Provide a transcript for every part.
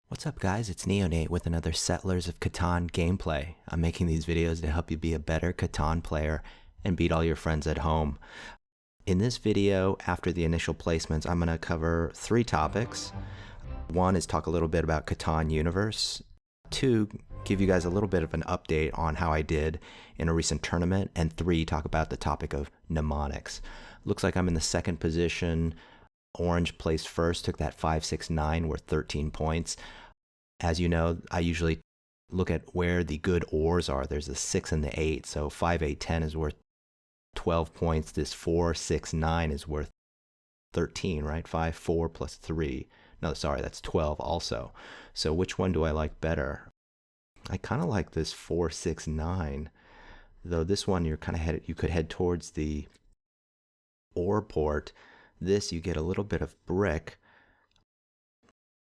What's up guys, it's Neonate with another Settlers of Catan gameplay. I'm making these videos to help you be a better Catan player and beat all your friends at home. In this video, after the initial placements, I'm going to cover 3 topics. 1 is talk a little bit about Catan Universe. 2, give you guys a little bit of an update on how I did in a recent tournament. And 3, talk about the topic of mnemonics. Looks like I'm in the 2nd position. Orange placed first, took that 5-6-9 worth 13 points. As you know, I usually look at where the good ors are. There's the 6 and the 8, so 5-8-10 is worth 12 points. This 4-6-9 is worth 13, right? 5-4 plus 3. No, sorry, that's 12 also. So which one do I like better? I kind of like this 4-6-9, though this one you could head towards the or port. This you get a little bit of brick.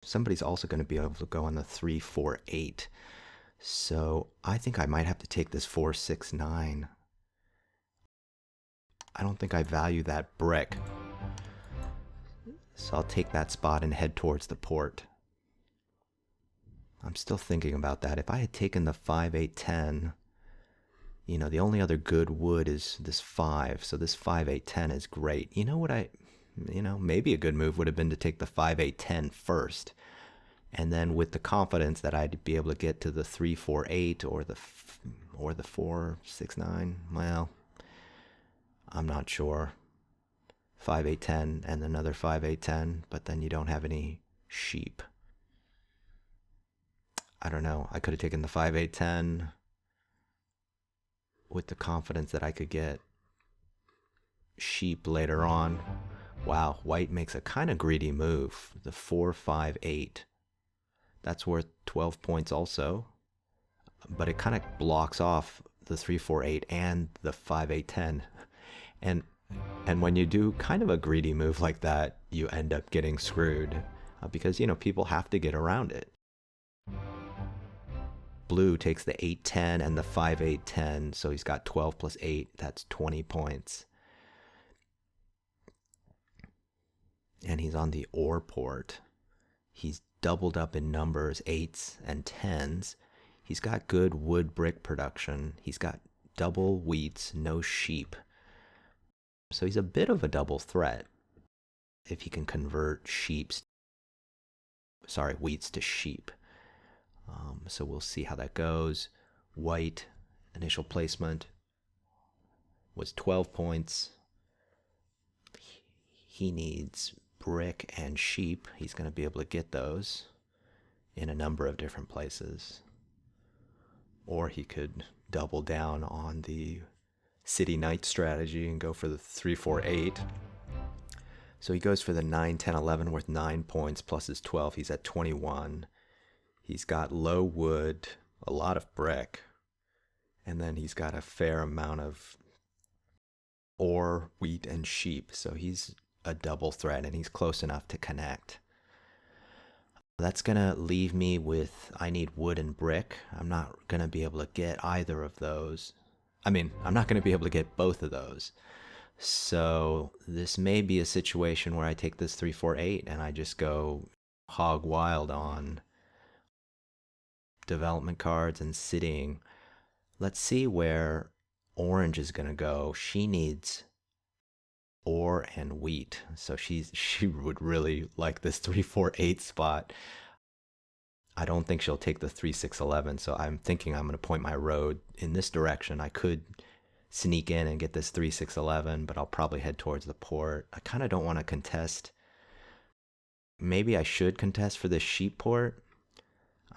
Somebody's also going to be able to go on the 3-4-8. So I think I might have to take this 4-6-9. I don't think I value that brick. So I'll take that spot and head towards the port. I'm still thinking about that. If I had taken the 5-8-10, you know, the only other good wood is this 5. So this 5-8-10 is great. You know what maybe a good move would have been to take the 5-8-10 first. And then with the confidence that I'd be able to get to the 3-4-8 or the 4-6-9, well, I'm not sure. 5-8-10 and another 5-8-10, but then you don't have any sheep. I don't know. I could have taken the 5-8-10 with the confidence that I could get sheep later on. Wow, white makes a kind of greedy move. The 4-5-8. That's worth 12 points also. But it kind of blocks off the 3-4-8 and the 5-8-10. And when you do kind of a greedy move like that, you end up getting screwed. Because, you know, people have to get around it. Blue takes the 8-10 and the 5-8-10. So he's got 12 plus 8. That's 20 points. And he's on the or port. He's doubled up in numbers, 8s and 10s. He's got good wood brick production. He's got double wheats, no sheep. So he's a bit of a double threat if he can convert wheats to sheep. So we'll see how that goes. White, initial placement, was 12 points. He needs brick and sheep. He's going to be able to get those in a number of different places. Or he could double down on the city knight strategy and go for the 3-4-8. So he goes for the 9-10-11 worth 9 points plus his 12. He's at 21. He's got low wood, a lot of brick, and then he's got a fair amount of ore, wheat, and sheep. So he's a double threat, and he's close enough to connect. That's gonna leave me with, I need wood and brick. I'm not gonna be able to get either of those. I mean, I'm not gonna be able to get both of those. So this may be a situation where I take this 3-4-8 and I just go hog wild on development cards and sitting. Let's see where orange is gonna go. She needs ore and wheat, so she would really like this 3-4-8 spot. I don't think she'll take the 3-6-11, so I'm thinking I'm going to point my road in this direction. I could sneak in and get this 3-6-11, but I'll probably head towards the port. I kind of don't want to contest. Maybe I should contest for this sheep port.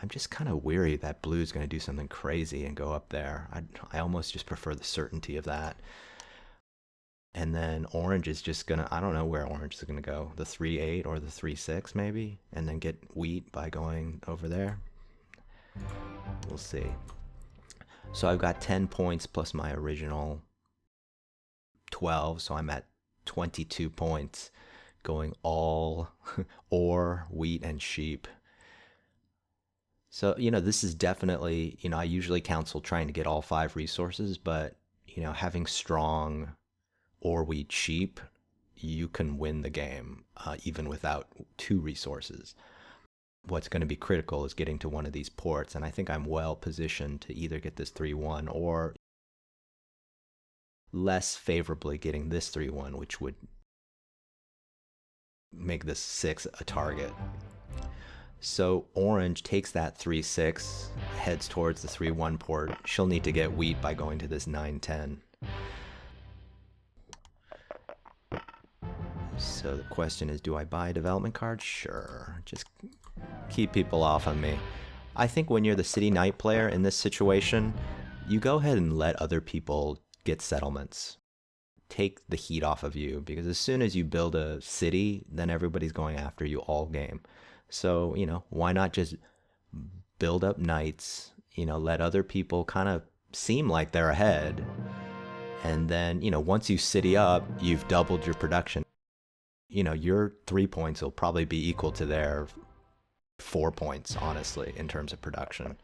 I'm just kind of weary that blue's going to do something crazy and go up there. I almost just prefer the certainty of that. And then orange is just going to, I don't know where orange is going to go. The 3-8 or the 3-6 maybe. And then get wheat by going over there. We'll see. So I've got 10 points plus my original 12. So I'm at 22 points going all ore, wheat, and sheep. So, you know, this is definitely, you know, I usually counsel trying to get all 5 resources. But, you know, having strong or wheat sheep, you can win the game even without 2 resources. what's going to be critical is getting to one of these ports, and I think I'm well positioned to either get this 3-1 or less favorably getting this 3-1, which would make this 6 a target. So orange takes that 3-6, heads towards the 3-1 port. She'll need to get wheat by going to this 9-10. So the question is, do I buy a development card? Sure. Just keep people off of me. I think when you're the city knight player in this situation, you go ahead and let other people get settlements. Take the heat off of you, because as soon as you build a city, then everybody's going after you all game. So, why not just build up knights, let other people kind of seem like they're ahead. And then, once you city up, you've doubled your production. Your 3 points will probably be equal to their 4 points, honestly, in terms of production.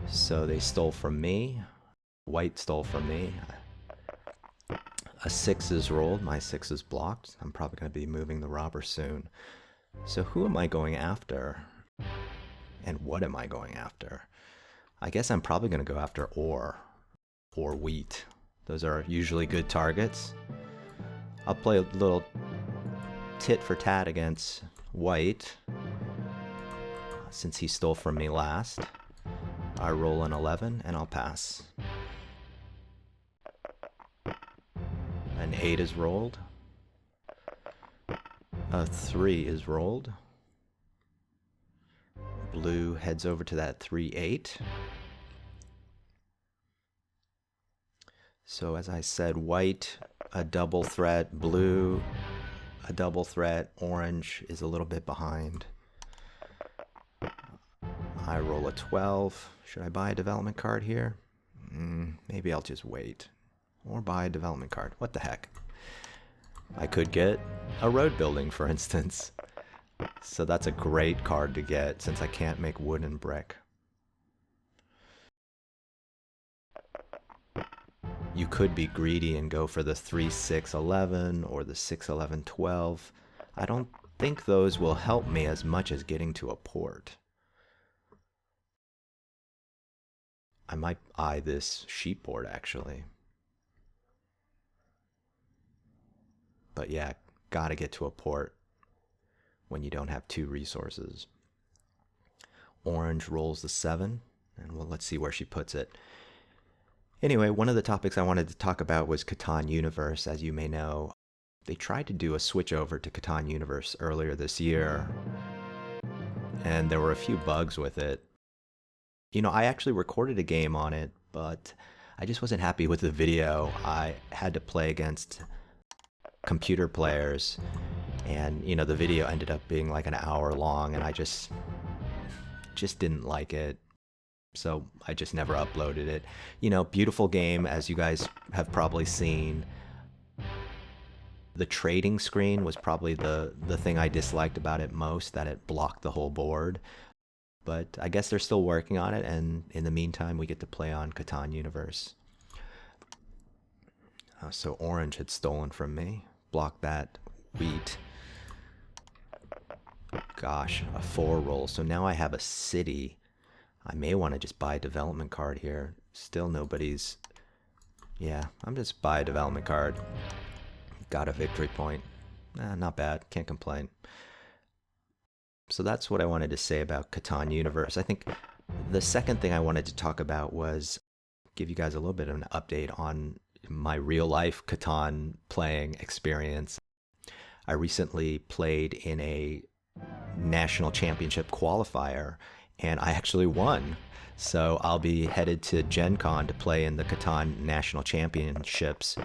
So they stole from me. White stole from me. A 6 is rolled. My 6 is blocked. I'm probably going to be moving the robber soon. So who am I going after? And what am I going after? I guess I'm probably going to go after ore or wheat. Those are usually good targets. I'll play a little tit for tat against white. Since he stole from me last, I roll an 11 and I'll pass. An 8 is rolled. A 3 is rolled. Blue heads over to that 3-8. So as I said, white, a double threat. Blue, a double threat. Orange is a little bit behind. I roll a 12. Should I buy a development card here? Maybe I'll just wait. Or buy a development card. What the heck? I could get a road building, for instance. So that's a great card to get since I can't make wood and brick. You could be greedy and go for the 3-6-11 or the 6-11-12. I don't think those will help me as much as getting to a port. I might eye this sheep board actually. But yeah, gotta get to a port when you don't have 2 resources. Orange rolls the 7, and well, let's see where she puts it. Anyway, one of the topics I wanted to talk about was Catan Universe. As you may know, they tried to do a switch over to Catan Universe earlier this year, and there were a few bugs with it. I actually recorded a game on it, but I just wasn't happy with the video. I had to play against computer players, and the video ended up being like an hour long, and I just didn't like it, so I just never uploaded it. Beautiful game, as you guys have probably seen. The trading screen was probably the thing I disliked about it most, that it blocked the whole board. But I guess they're still working on it, and in the meantime we get to play on Catan Universe. So orange had stolen from me. Block that wheat. Gosh, a 4 roll. So now I have a city. I may want to just buy a development card here. Still nobody's... Yeah, I'm just buy a development card. Got a victory point. Not bad. Can't complain. So that's what I wanted to say about Catan Universe. I think the second thing I wanted to talk about was give you guys a little bit of an update on my real life Catan playing experience. I recently played in a national championship qualifier, and I actually won. So I'll be headed to Gen Con to play in the Catan National Championships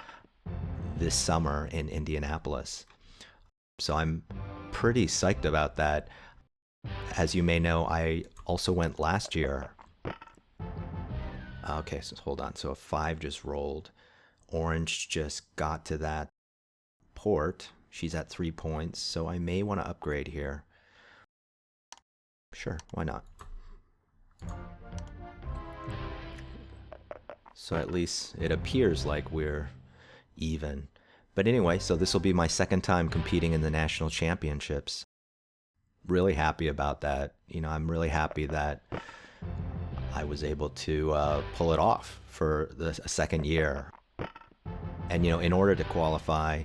this summer in Indianapolis. So I'm pretty psyched about that. As you may know, I also went last year. Okay, so hold on. So a 5 just rolled. Orange just got to that port. She's at 3 points, so I may want to upgrade here. Sure, why not? So at least it appears like we're even. But anyway, so this will be my second time competing in the national championships. really happy about that. You know, I'm really happy that I was able to pull it off for the second year. And, you know, in order to qualify,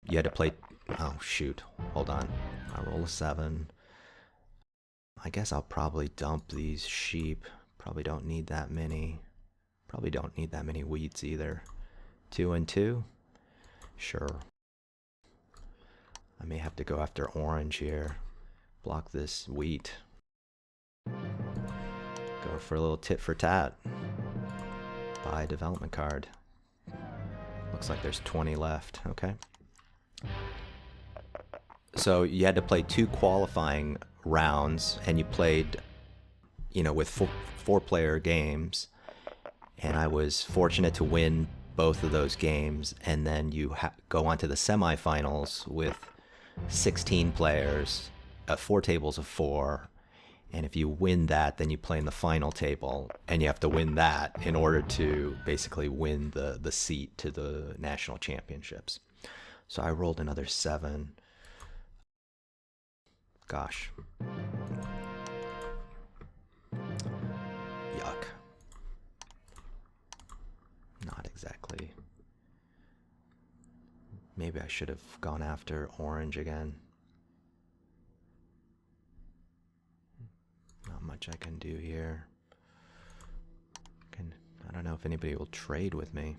you had to play. Oh, shoot. Hold on. I roll a 7. I guess I'll probably dump these sheep. Probably don't need that many. Probably don't need that many wheats either. 2 and 2? Sure. I may have to go after orange here. Block this wheat. Go for a little tit for tat. Buy a development card. Looks like there's 20 left. Okay. So you had to play 2 qualifying rounds, and you played, you know, with 4-player games. And I was fortunate to win both of those games, and then you go on to the semifinals with 16 players, 4 tables of 4. And if you win that, then you play in the final table, and you have to win that in order to basically win the seat to the national championships. So I rolled another 7. Gosh. Yuck. Not exactly. Maybe I should have gone after orange again. Not much I can do here. I don't know if anybody will trade with me.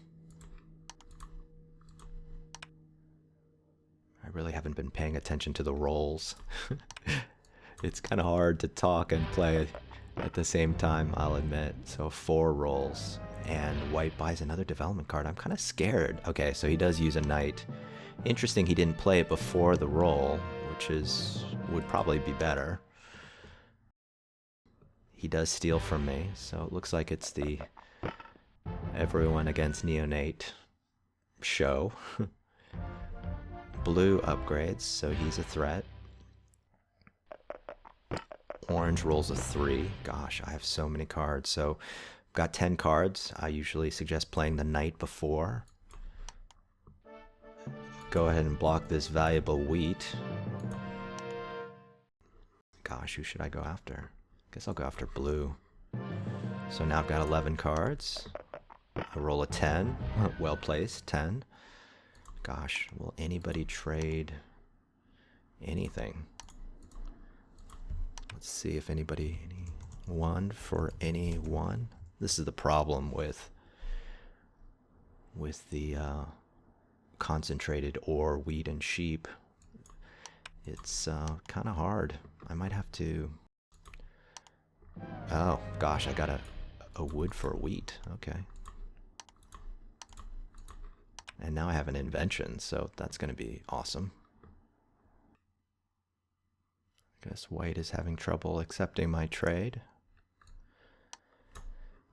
I really haven't been paying attention to the rolls. It's kind of hard to talk and play at the same time, I'll admit. So 4 rolls, and white buys another development card. I'm kind of scared. Okay, so he does use a knight. Interesting he didn't play it before the roll, which would probably be better. He does steal from me, so it looks like it's the everyone against neonate show. Blue upgrades, so he's a threat. Orange rolls a 3. Gosh, I have so many cards. So got 10 cards. I usually suggest playing the knight before. Go ahead and block this valuable wheat. Gosh, who should I go after? Guess I'll go after blue. So now I've got 11 cards. I roll a 10. Well placed, 10. Gosh, will anybody trade anything? Let's see if anyone for anyone. This is the problem with the concentrated ore, wheat, and sheep. It's kind of hard. I might have to. Oh gosh, I got a wood for wheat. Okay. And now I have an invention, so that's going to be awesome. I guess white is having trouble accepting my trade.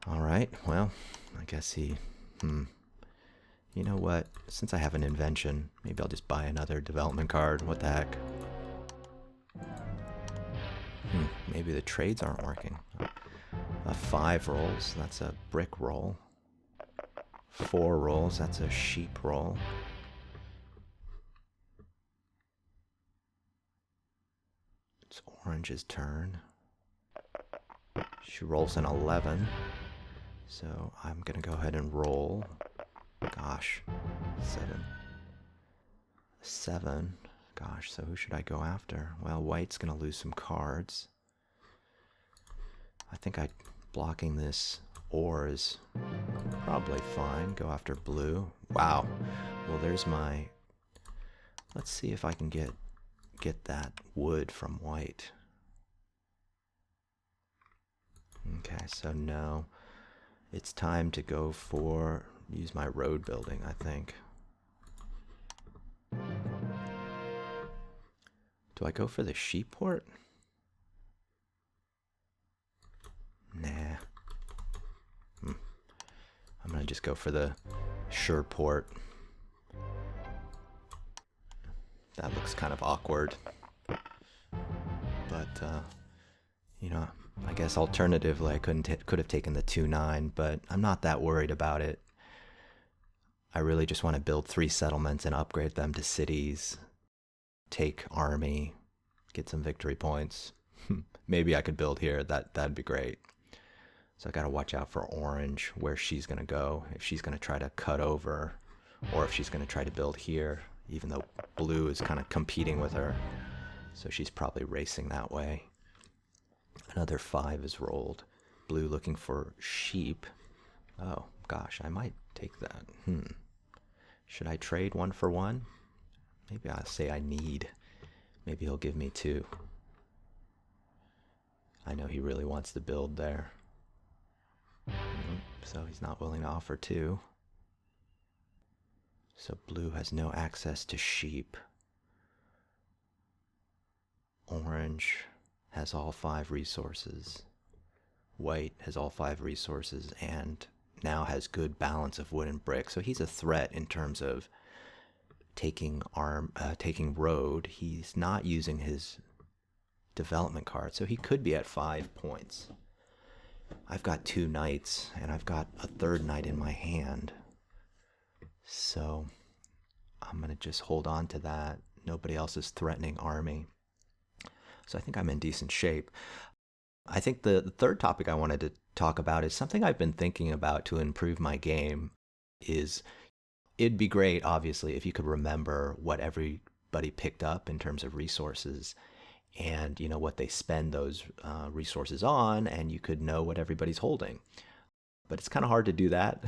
Alright, well, I guess he... You know what? Since I have an invention, maybe I'll just buy another development card. What the heck? Maybe the trades aren't working. 5 rolls, that's a brick roll. 4 rolls, that's a sheep roll. It's orange's turn. She rolls an 11. So I'm gonna go ahead and roll. Gosh, 7. Gosh, so who should I go after? Well, white's gonna lose some cards. I think blocking this ore is probably fine. Go after blue. Wow. Well, there's my... Let's see if I can get that wood from white. Okay, so no. It's time to go for... Use my road building, I think. Do I go for the sheep port? Nah. I'm gonna just go for the sure port. That looks kind of awkward. But, you know, I guess alternatively I could have taken the 2-9, but I'm not that worried about it. I really just want to build 3 settlements and upgrade them to cities, take army, get some victory points. Maybe I could build here. That'd be great. So I got to watch out for orange, where she's going to go. If she's going to try to cut over, or if she's going to try to build here, even though blue is kind of competing with her. So she's probably racing that way. Another 5 is rolled. Blue looking for sheep. Oh, gosh, I might take that. Should I trade 1 for 1? Maybe I'll say I need. Maybe he'll give me 2. I know he really wants to build there. So he's not willing to offer 2. So blue has no access to sheep. Orange has all 5 resources. White has all 5 resources and now has good balance of wood and brick. So he's a threat in terms of taking road. He's not using his development card, so he could be at 5 points. I've got 2 knights, and I've got a 3rd knight in my hand. So I'm going to just hold on to that. Nobody else is threatening army. So I think I'm in decent shape. I think the third topic I wanted to talk about is something I've been thinking about to improve my game. It'd be great, obviously, if you could remember what everybody picked up in terms of resources and, you know, what they spend those resources on, and you could know what everybody's holding. But it's kind of hard to do that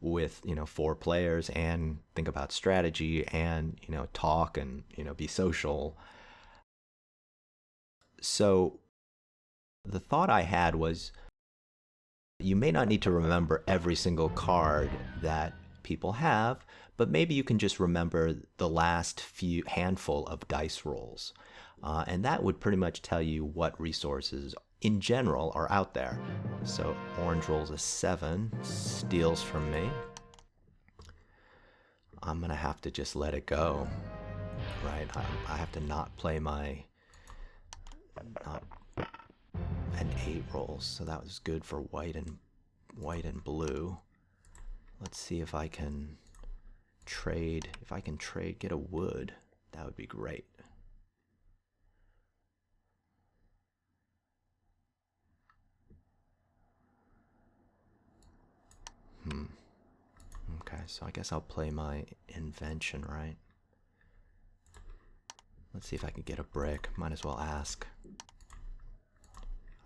with, 4 players and think about strategy and, talk and, be social. So the thought I had was, you may not need to remember every single card that people have, but maybe you can just remember the last handful of dice rolls. And that would pretty much tell you what resources in general are out there. So orange rolls a 7, steals from me. I'm gonna have to just let it go, right? I have to not play an 8 rolls, so that was good for white and blue. Let's see if I can trade. If I can get a wood, that would be great. Okay, so I guess I'll play my Invention, right? Let's see if I can get a brick. Might as well ask.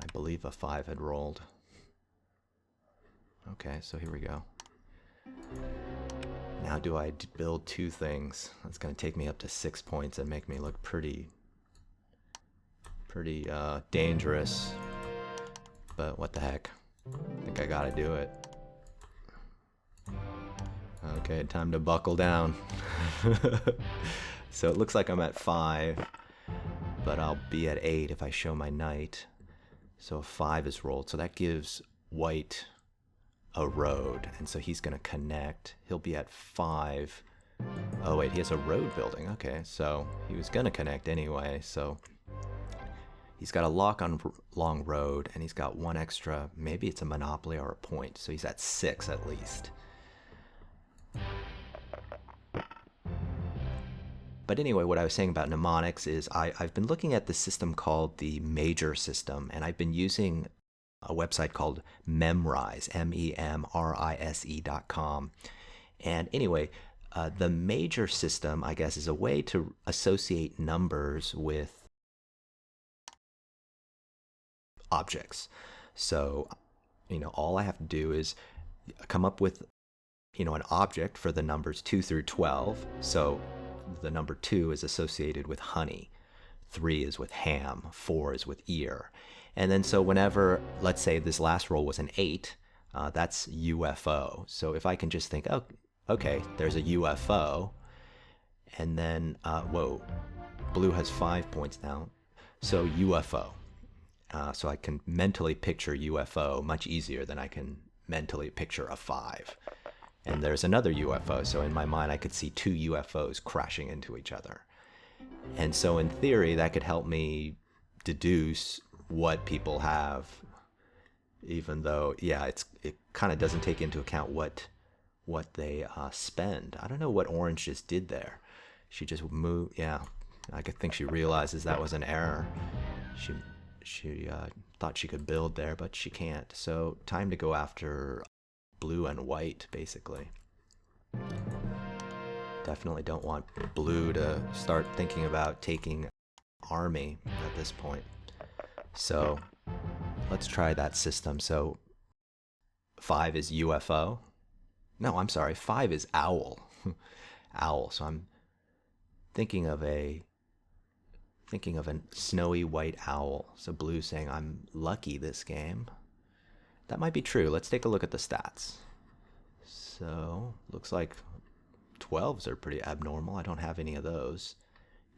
I believe a 5 had rolled. Okay, so here we go. Now do I build 2 things? That's going to take me up to 6 points and make me look pretty dangerous. But what the heck? I think I gotta do it. Okay, time to buckle down. So it looks like I'm at 5, but I'll be at 8 if I show my knight. So a 5 is rolled, so that gives white a road, and so he's going to connect. He'll be at 5. Oh wait, he has a road building. Okay, so he was going to connect anyway, so he's got a lock on long road, and he's got 1 extra. Maybe it's a monopoly or a point, so he's at 6 at least. But anyway, what I was saying about mnemonics is I've been looking at this system called the Major system, and I've been using a website called Memrise, MEMRISE.com. And anyway, the Major system, I guess, is a way to associate numbers with objects. So, all I have to do is come up with, an object for the numbers 2 through 12. So the number 2 is associated with honey, 3 is with ham, 4 is with ear. And then so whenever, let's say this last roll was an 8, that's UFO. So if I can just think, oh, okay, there's a UFO, and then, whoa, blue has 5 points now, so UFO. So I can mentally picture UFO much easier than I can mentally picture a 5. And there's another UFO, so in my mind I could see 2 UFOs crashing into each other. And so in theory that could help me deduce what people have, even though, yeah, it kind of doesn't take into account what they spend. I don't know what orange just did there. She just moved, yeah, I think she realizes that was an error. She thought she could build there, but she can't. So time to go after blue and white, basically. Definitely don't want blue to start thinking about taking army at this point. So let's try that system. So 5 is UFO. No, I'm sorry, 5 is owl. Owl. So I'm thinking of a snowy white owl. So blue saying I'm lucky this game. That might be true. Let's take a look at the stats. So looks like 12s are pretty abnormal. I don't have any of those.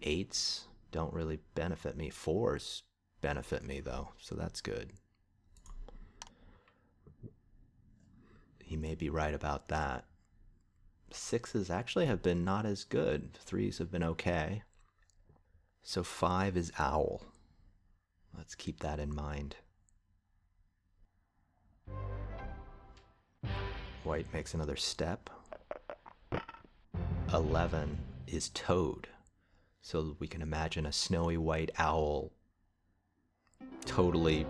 8s don't really benefit me. 4s benefit me though, so that's good. He may be right about that. 6s actually have been not as good. 3s have been okay. So 5 is owl. Let's keep that in mind. White makes another step. 11 is toad. So we can imagine a snowy white owl totally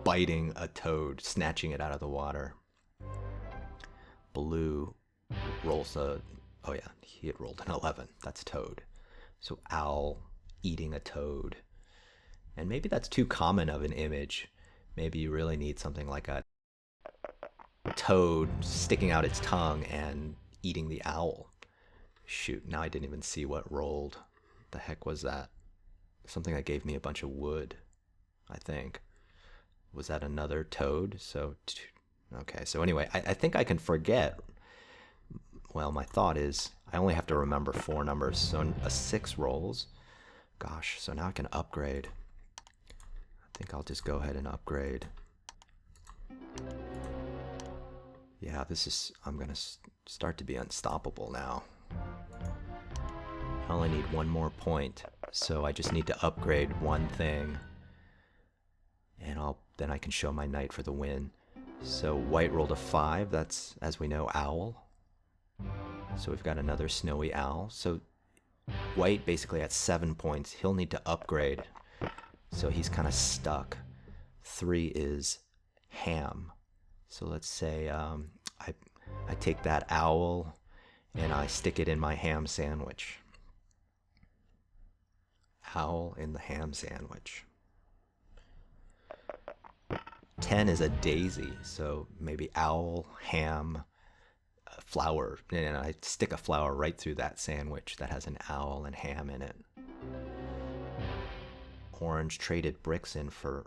biting a toad, snatching it out of the water. Blue rolls a, oh yeah, he had rolled an 11. That's toad. So owl eating a toad. And maybe that's too common of an image. Maybe you really need something like a toad sticking out its tongue and eating the owl. Shoot, now I didn't even see what rolled. The heck was that? Something that gave me a bunch of wood, I think. Was that another toad? So, okay, so anyway, I think I can forget. Well, my thought is I only have to remember 4 numbers. So a 6 rolls. Gosh, so now I can upgrade. I think I'll just go ahead and upgrade. Yeah, I'm gonna start to be unstoppable now. I only need 1 more point, so I just need to upgrade 1 thing, and then I can show my knight for the win. So white rolled a 5. That's, as we know, owl. So we've got another snowy owl. So white basically at 7 points. He'll need to upgrade, so he's kind of stuck. 3 is ham. So let's say I take that owl and I stick it in my ham sandwich. Owl in the ham sandwich. 10 is a daisy, so maybe owl, ham, flower, and I stick a flower right through that sandwich that has an owl and ham in it. Orange traded bricks in for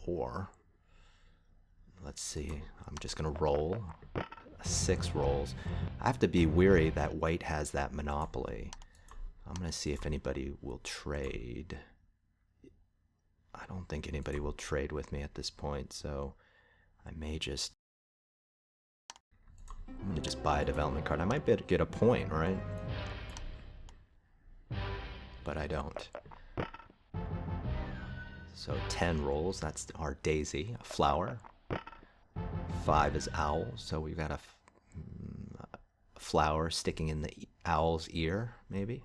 ore. Let's see, I'm just gonna roll. 6 rolls. I have to be weary that white has that monopoly. I'm gonna see if anybody will trade. I don't think anybody will trade with me at this point, so I may just, I'm gonna just buy a development card. I might be able to get a point, right? But I don't. So 10 rolls, that's our daisy, a flower. 5 is owl, so we've got a flower sticking in the owl's ear, maybe.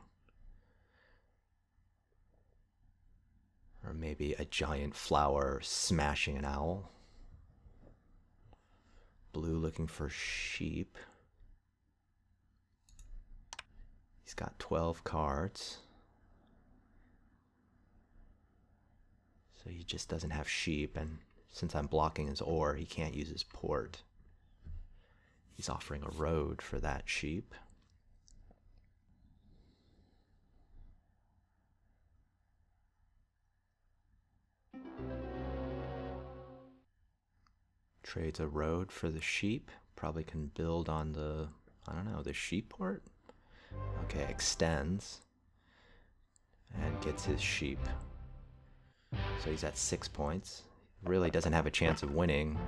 Or maybe a giant flower smashing an owl. Blue looking for sheep. He's got 12 cards. So he just doesn't have sheep, and since I'm blocking his ore, he can't use his port. He's offering a road for that sheep. Trades a road for the sheep. Probably can build on the, I don't know, the sheep port? Okay, extends and gets his sheep. So he's at 6 points. Really doesn't have a chance of winning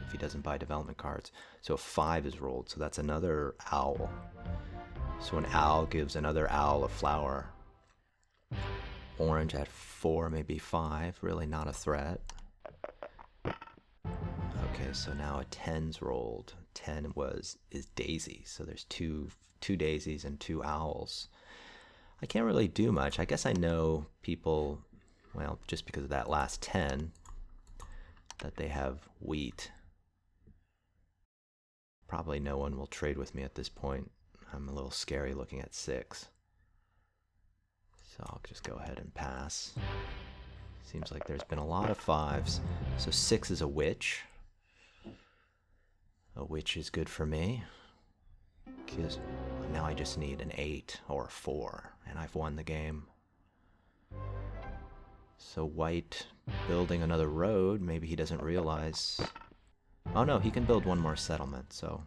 if he doesn't buy development cards. So 5 is rolled, so that's another owl. So an owl gives another owl a flower. Orange at 4, maybe 5, really not a threat. Okay, so now a 10's rolled. 10 is daisy, so there's two daisies and 2 owls. I can't really do much. I guess I know people, well, just because of that last 10, that they have wheat. Probably no one will trade with me at this point. I'm a little scary looking at 6. So I'll just go ahead and pass. Seems like there's been a lot of 5s. So 6 is a witch. A witch is good for me. Because now I just need an 8 or a 4, and I've won the game. So white building another road, maybe he doesn't realize. Oh no, he can build one more settlement, so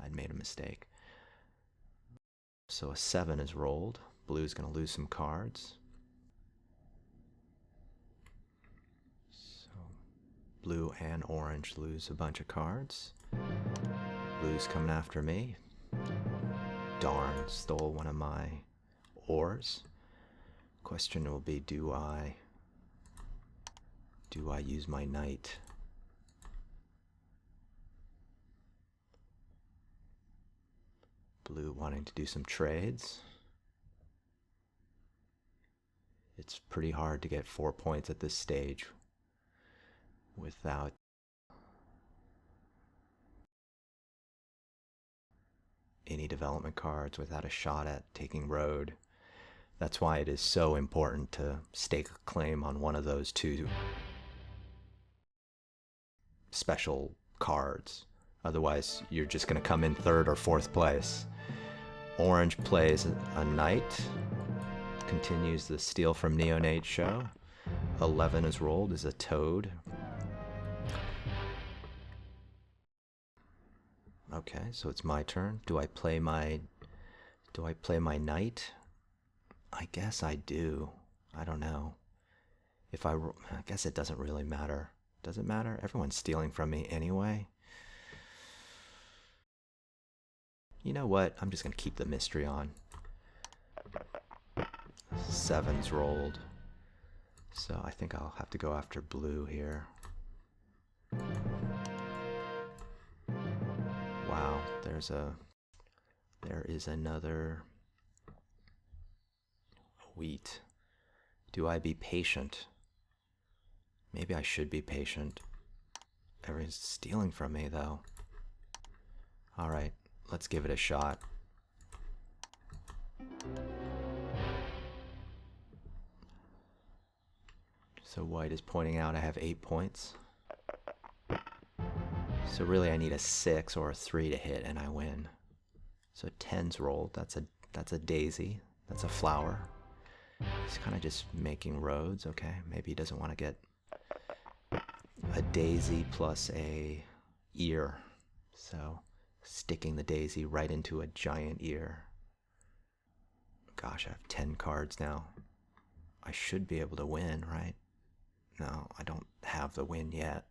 I'd made a mistake. So a 7 is rolled. Blue's going to lose some cards. So blue and orange lose a bunch of cards. Blue's coming after me. Darn, stole one of my ores. Question will be, do I use my knight? Blue wanting to do some trades. It's pretty hard to get 4 points at this stage without any development cards, without a shot at taking road. That's why it is so important to stake a claim on one of those 2 special cards. Otherwise, you're just going to come in 3rd or 4th place. Orange plays a knight. Continues the Steal from Neonate show. 11 is rolled, is a toad. Okay, so it's my turn. Do I play my knight? I guess I do. I don't know. I guess it doesn't really matter. Does it matter? Everyone's stealing from me anyway. You know what? I'm just going to keep the mystery on. 7's rolled. So I think I'll have to go after blue here. Wow, there is another wheat. Do I be patient? Maybe I should be patient. Everyone's stealing from me though. All right, let's give it a shot. So white is pointing out I have 8 points. So really I need a 6 or a 3 to hit and I win. So 10's rolled. That's a daisy. That's a flower. He's kind of just making roads. Okay, maybe he doesn't want to get a daisy plus a ear. So sticking the daisy right into a giant ear. Gosh, I have 10 cards now. I should be able to win, right? No, I don't have the win yet.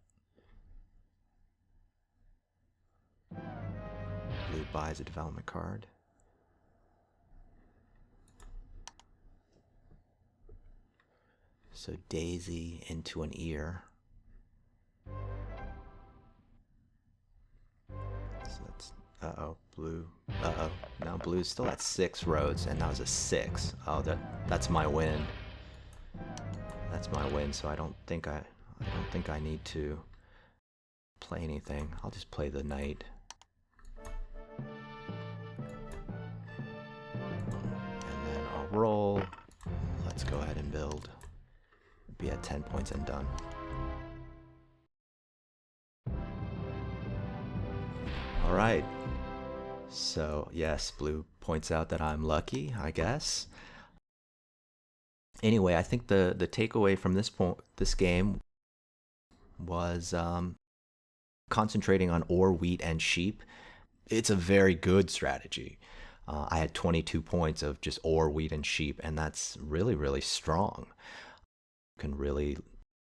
Blue buys a development card. So daisy into an ear. So that's, uh-oh, blue. Uh-oh, now blue's still at 6 roads, and that was a 6. Oh, that's my win. That's my win, so I don't think I need to play anything. I'll just play the knight. And then I'll roll. Let's go ahead and build. Be at 10 points and done. All right. So yes, blue points out that I'm lucky, I guess. Anyway, I think the takeaway from this game was concentrating on ore, wheat, and sheep. It's a very good strategy. I had 22 points of just ore, wheat, and sheep, and that's really, really strong. You can really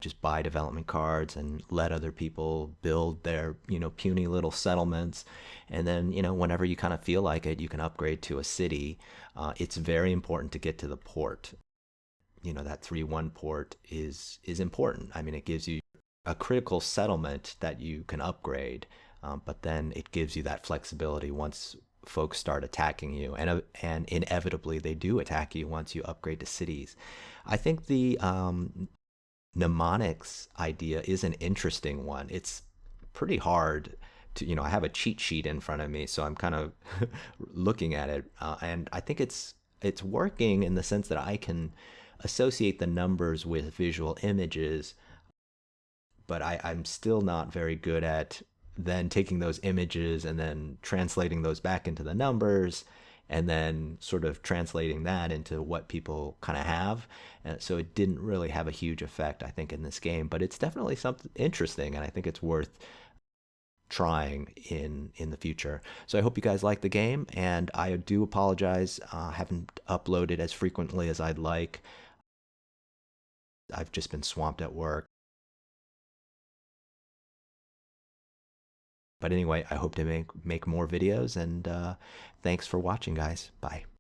just buy development cards and let other people build their, puny little settlements. And then, whenever you kind of feel like it, you can upgrade to a city. It's very important to get to the port. That 3-1 port is important. I mean, it gives you a critical settlement that you can upgrade, but then it gives you that flexibility once folks start attacking you, and inevitably they do attack you once you upgrade to cities. I think the mnemonics idea is an interesting one. It's pretty hard to, I have a cheat sheet in front of me, so I'm kind of looking at it, and I think it's working in the sense that I can associate the numbers with visual images, but I'm still not very good at then taking those images and then translating those back into the numbers and then sort of translating that into what people kind of have. And so it didn't really have a huge effect, I think, in this game, but it's definitely something interesting, and I think it's worth trying in the future. So I hope you guys like the game, and I do apologize, I haven't uploaded as frequently as I'd like. I've just been swamped at work. But anyway, I hope to make more videos, and thanks for watching, guys. Bye.